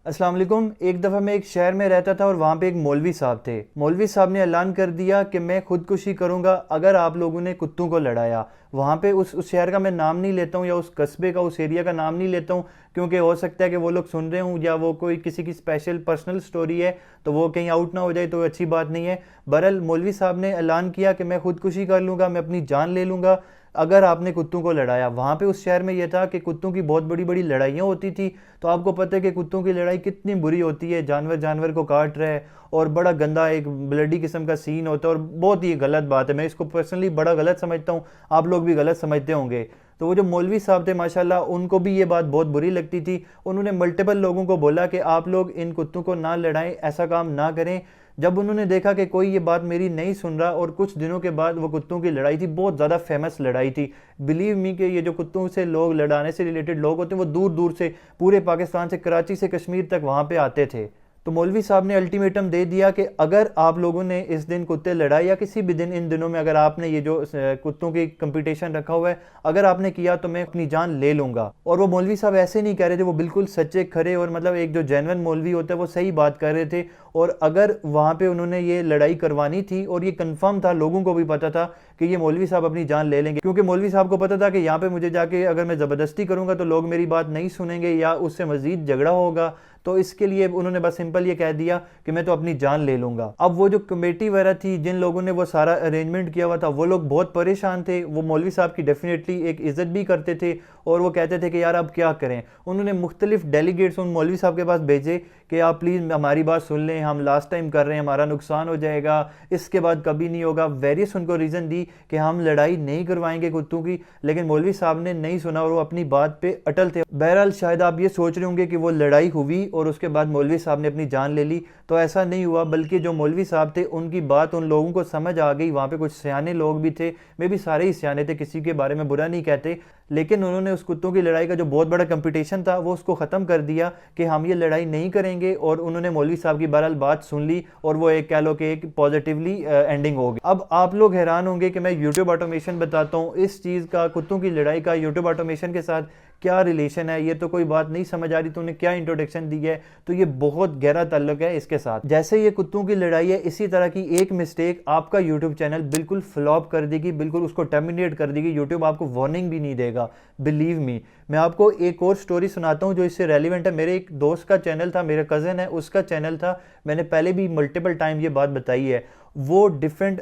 अस्सलाम वालेकुम। एक दफ़ा मैं एक शहर में रहता था और वहाँ पे एक मौलवी साहब थे। मौलवी साहब ने ऐलान कर दिया कि मैं खुदकुशी करूँगा अगर आप लोगों ने कुत्तों को लड़ाया। वहाँ पे उस शहर का मैं नाम नहीं लेता हूँ या उस कस्बे का, उस एरिया का नाम नहीं लेता हूँ, क्योंकि हो सकता है कि वो लोग सुन रहे हों या वो कोई किसी की स्पेशल पर्सनल स्टोरी है तो वो कहीं आउट ना हो जाए, तो अच्छी बात नहीं है। बहरहाल मौलवी साहब ने ऐलान किया कि मैं खुदकुशी कर लूँगा, मैं अपनी जान ले लूँगा अगर आपने कुत्तों को लड़ाया। वहाँ पे उस शहर में यह था कि कुत्तों की बहुत बड़ी बड़ी लड़ाइयाँ होती थी। तो आपको पता है कि कुत्तों की लड़ाई कितनी बुरी होती है, जानवर जानवर को काट रहा है और बड़ा गंदा एक ब्लडी किस्म का सीन होता है और बहुत ही गलत बात है। मैं इसको पर्सनली बड़ा गलत समझता हूँ, आप लोग भी गलत समझते होंगे। तो वो जो मौलवी साहब थे माशाल्लाह, उनको भी ये बात बहुत बुरी लगती थी। उन्होंने मल्टीपल लोगों को बोला कि आप लोग इन कुत्तों को ना लड़ाएं, ऐसा काम ना करें। जब उन्होंने देखा कि कोई ये बात मेरी नहीं सुन रहा, और कुछ दिनों के बाद वो कुत्तों की लड़ाई थी, बहुत ज़्यादा फेमस लड़ाई थी। बिलीव मी कि ये जो कुत्तों से लोग लड़ाने से रिलेटेड लोग होते हैं वो दूर दूर से, पूरे पाकिस्तान से, कराची से कश्मीर तक वहाँ पे आते थे। तो मौलवी साहब ने अल्टीमेटम दे दिया कि अगर आप लोगों ने इस दिन कुत्ते लड़ाए या किसी भी दिन इन दिनों में अगर आपने ये जो कुत्तों की कंपटीशन रखा हुआ है अगर आपने किया तो मैं अपनी जान ले लूंगा। और वो मौलवी साहब ऐसे नहीं कह रहे थे, वो बिल्कुल सच्चे खरे और मतलब एक जो जेन्युइन मौलवी होता है वो सही बात कर रहे थे। और अगर वहाँ पे उन्होंने ये लड़ाई करवानी थी और ये कंफर्म था, लोगों को भी पता था कि ये मौलवी साहब अपनी जान ले लेंगे, क्योंकि मौलवी साहब को पता था कि यहाँ पे मुझे जाके अगर मैं ज़बरदस्ती करूँगा तो लोग मेरी बात नहीं सुनेंगे या उससे मज़ीद झगड़ा होगा। तो इसके लिए उन्होंने बस सिंपल ये कह दिया कि मैं तो अपनी जान ले लूंगा। अब वो जो कमेटी वगैरह थी, जिन लोगों ने वो सारा अरेंजमेंट किया हुआ था, वो लोग बहुत परेशान थे। वो मौलवी साहब की डेफिनेटली एक इज्जत भी करते थे और वो कहते थे कि यार अब क्या करें। उन्होंने मुख्तलिफ डेलीगेट्स उन मौलवी साहब के पास भेजे कि आप प्लीज़ हमारी बात सुन लें, हम लास्ट टाइम कर रहे हैं, हमारा नुकसान हो जाएगा, इसके बाद कभी नहीं होगा। वेरियस उनको रीज़न दी कि हम लड़ाई नहीं करवाएंगे कुत्तों की, लेकिन मौलवी साहब ने नहीं सुना और वो अपनी बात पे अटल थे। बहरहाल शायद आप ये सोच रहे होंगे कि वो लड़ाई हुई और उसके बाद मौलवी साहब ने अपनी जान ले ली, तो ऐसा नहीं हुआ। बल्कि जो मौलवी साहब थे उनकी बात उन लोगों को समझ आ गई। वहाँ पे कुछ सियाने लोग भी थे, मे भी सारे ही सियाने थे, किसी के बारे में बुरा नहीं कहते, लेकिन उन्होंने उस कुत्तों की लड़ाई का जो बहुत बड़ा कंपटीशन था वो उसको ख़त्म कर दिया कि हम ये लड़ाई नहीं करेंगे। और उन्होंने मौलवी साहब की बहरहाल बात सुन ली और वो एक कह लो कि एक पॉजिटिवली एंडिंग हो गई। अब आप लोग हैरान होंगे कि मैं यूट्यूब ऑटोमेशन बताता हूँ, इस चीज़ का, कुत्तों की लड़ाई का यूट्यूब ऑटोमेशन के साथ क्या रिलेशन है, ये तो कोई बात नहीं समझ आ रही। तो उन्हें क्या इंट्रोडक्शन दी है, तो ये बहुत गहरा ताल्लुक है इसके साथ। जैसे ये कुत्तों की लड़ाई है, इसी तरह की एक मिस्टेक आपका यूट्यूब चैनल बिल्कुल फ्लॉप कर देगी, बिल्कुल उसको टर्मिनेट कर देगी। यूट्यूब आपको वार्निंग भी नहीं देगा, बिलीव मी। मैं आपको एक और स्टोरी सुनाता हूँ जो इससे रेलिवेंट है। मेरे एक दोस्त का चैनल था, मेरे कज़न है, उसका चैनल था, मैंने पहले भी मल्टीपल टाइम ये बात बताई है। वो डिफरेंट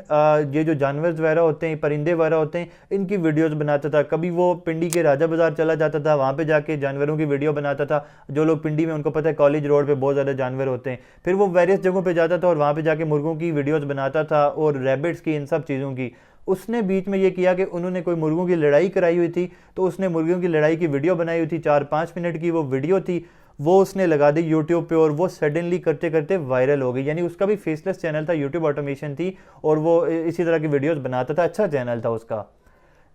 ये जो जानवर वगैरह होते हैं, परिंदे वगैरह होते हैं, इनकी वीडियोस बनाता था। कभी वो पिंडी के राजा बाज़ार चला जाता था, वहाँ पे जाके जानवरों की वीडियो बनाता था। जो लोग पिंडी में, उनको पता है कॉलेज रोड पे बहुत ज़्यादा जानवर होते हैं। फिर वो वेरियस जगहों पे जाता था और वहाँ पे जाके मुर्गों की वीडियोस बनाता था और रैबिट्स की, इन सब चीज़ों की। उसने बीच में ये किया कि उन्होंने कोई मुर्गों की लड़ाई कराई हुई थी, तो उसने मुर्गियों की लड़ाई की वीडियो बनाई हुई थी, 4-5 मिनट की वो वीडियो थी। वो उसने लगा दी यूट्यूब पे और वो सडनली करते करते वायरल हो गई। यानी उसका भी फेसलेस चैनल था, यूट्यूब ऑटोमेशन थी, और वो इसी तरह की वीडियोस बनाता था, अच्छा चैनल था उसका।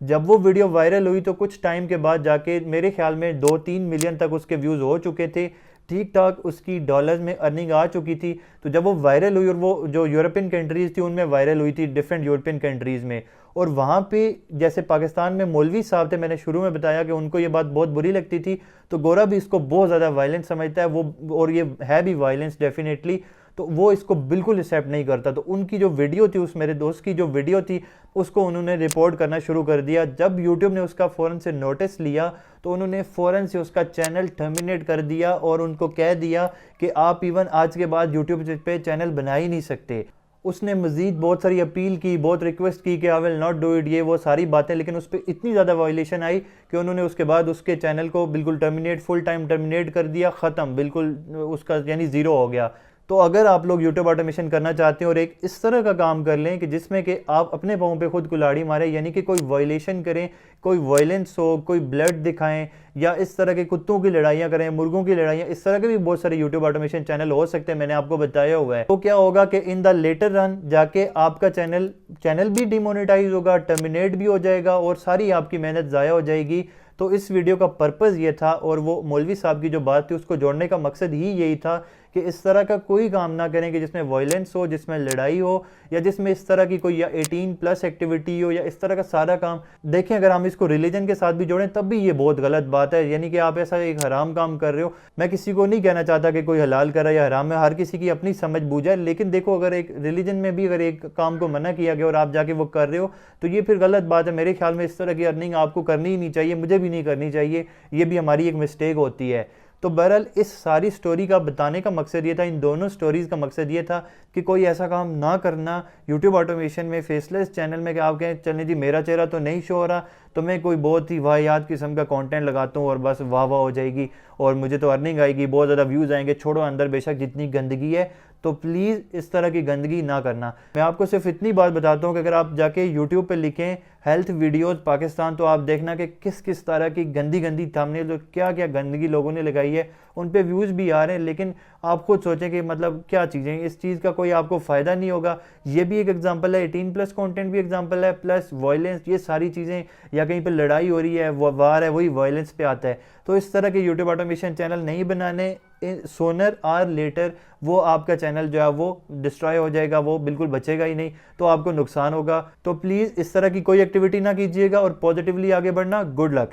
जब वो वीडियो वायरल हुई तो कुछ टाइम के बाद जाके मेरे ख्याल में 2-3 मिलियन तक उसके व्यूज़ हो चुके थे, ठीक ठाक उसकी डॉलर्स में अर्निंग आ चुकी थी। तो जब वो वायरल हुई, और वो जो यूरोपियन कंट्रीज़ थी उनमें वायरल हुई थी, डिफरेंट यूरोपियन कंट्रीज़ में, और वहाँ पे जैसे पाकिस्तान में मौलवी साहब थे, मैंने शुरू में बताया कि उनको ये बात बहुत बुरी लगती थी, तो गोरा भी इसको बहुत ज़्यादा वायलेंस समझता है वो, और ये है भी वायलेंस डेफिनेटली। तो वो इसको बिल्कुल एक्सेप्ट नहीं करता। तो उनकी जो वीडियो थी, उस मेरे दोस्त की जो वीडियो थी, उसको उन्होंने रिपोर्ट करना शुरू कर दिया। जब यूट्यूब ने उसका फ़ौरन से नोटिस लिया तो उन्होंने फ़ौरन से उसका चैनल टर्मिनेट कर दिया और उनको कह दिया कि आप इवन आज के बाद यूट्यूब पे चैनल बना ही नहीं सकते। उसने मज़ीद बहुत सारी अपील की, बहुत रिक्वेस्ट की कि I will not do it, ये वो सारी बातें, लेकिन उस पर इतनी ज़्यादा वायलेशन आई कि उन्होंने उसके बाद उसके चैनल को बिल्कुल टर्मिनेट, फुल टाइम टर्मिनेट कर दिया, ख़त्म बिल्कुल उसका, यानी ज़ीरो हो गया। तो अगर आप लोग यूट्यूब ऑटोमेशन करना चाहते हैं और एक इस तरह का काम कर लें कि जिसमें कि आप अपने पाँव पे खुद कुल्हाड़ी मारें, यानी कि कोई वायलेशन करें, कोई वायलेंस हो, कोई ब्लड दिखाएं, या इस तरह के कुत्तों की लड़ाइयाँ करें, मुर्गों की लड़ाइयाँ, इस तरह के भी बहुत सारे यूट्यूब ऑटोमेशन चैनल हो सकते हैं, मैंने आपको बताया हुआ है। तो क्या होगा कि इन द लेटर रन जाके आपका चैनल भी डिमोनेटाइज होगा, टर्मिनेट भी हो जाएगा और सारी आपकी मेहनत ज़ाया हो जाएगी। तो इस वीडियो का पर्पज़ ये था, और वो मौलवी साहब की जो बात थी उसको जोड़ने का मकसद ही यही था कि इस तरह का कोई काम ना करें कि जिसमें वायलेंस हो, जिसमें लड़ाई हो, या जिसमें इस तरह की कोई या 18+ एक्टिविटी हो, या इस तरह का सारा काम। देखें, अगर हम इसको रिलीजन के साथ भी जोड़ें तब भी ये बहुत गलत बात है, यानी कि आप ऐसा एक हराम काम कर रहे हो। मैं किसी को नहीं कहना चाहता कि कोई हलाल कर रहा है या हराम है, हर किसी की अपनी समझ बूझ है, लेकिन देखो, अगर एक रिलीजन में भी अगर एक काम को मना किया गया और आप जाके वो कर रहे हो तो ये फिर गलत बात है। मेरे ख्याल में इस तरह की अर्निंग आपको करनी ही नहीं चाहिए, मुझे भी नहीं करनी चाहिए, ये भी हमारी एक मिस्टेक होती है। तो बहरहाल इस सारी स्टोरी का बताने का मकसद ये था, इन दोनों स्टोरीज़ का मकसद ये था कि कोई ऐसा काम ना करना यूट्यूब ऑटोमेशन में, फेसलेस चैनल में, कि आप कहें चलने जी मेरा चेहरा तो नहीं शो हो रहा, तो मैं कोई बहुत ही वाहियात किस्म का कंटेंट लगाता हूँ और बस वाह वाह हो जाएगी और मुझे तो अर्निंग आएगी, बहुत ज़्यादा व्यूज़ आएंगे। छोड़ो अंदर बेशक जितनी गंदगी है, तो प्लीज़ इस तरह की गंदगी ना करना। मैं आपको सिर्फ इतनी बात बताता हूँ कि अगर आप जाके यूट्यूब पे लिखें हेल्थ वीडियोस पाकिस्तान, तो आप देखना कि किस किस तरह की गंदी गंदी थंबनेल, जो क्या क्या गंदगी लोगों ने लगाई है, उन पे व्यूज़ भी आ रहे हैं। लेकिन आप खुद सोचें कि मतलब क्या चीज़ें, इस चीज़ का कोई आपको फ़ायदा नहीं होगा। ये भी एक एग्जांपल है, 18+ कंटेंट भी एग्जांपल है, प्लस वायलेंस, ये सारी चीज़ें, या कहीं पे लड़ाई हो रही है, वार है, वही वायलेंस पे आता है। तो इस तरह के यूट्यूब ऑटोमेशन चैनल नहीं बनाने, सोनर और लेटर वो आपका चैनल जो है वो डिस्ट्रॉय हो जाएगा, वो बिल्कुल बचेगा ही नहीं, तो आपको नुकसान होगा। तो प्लीज़ इस तरह की कोई एक्टिविटी ना कीजिएगा और पॉजिटिवली आगे बढ़ना। Good luck.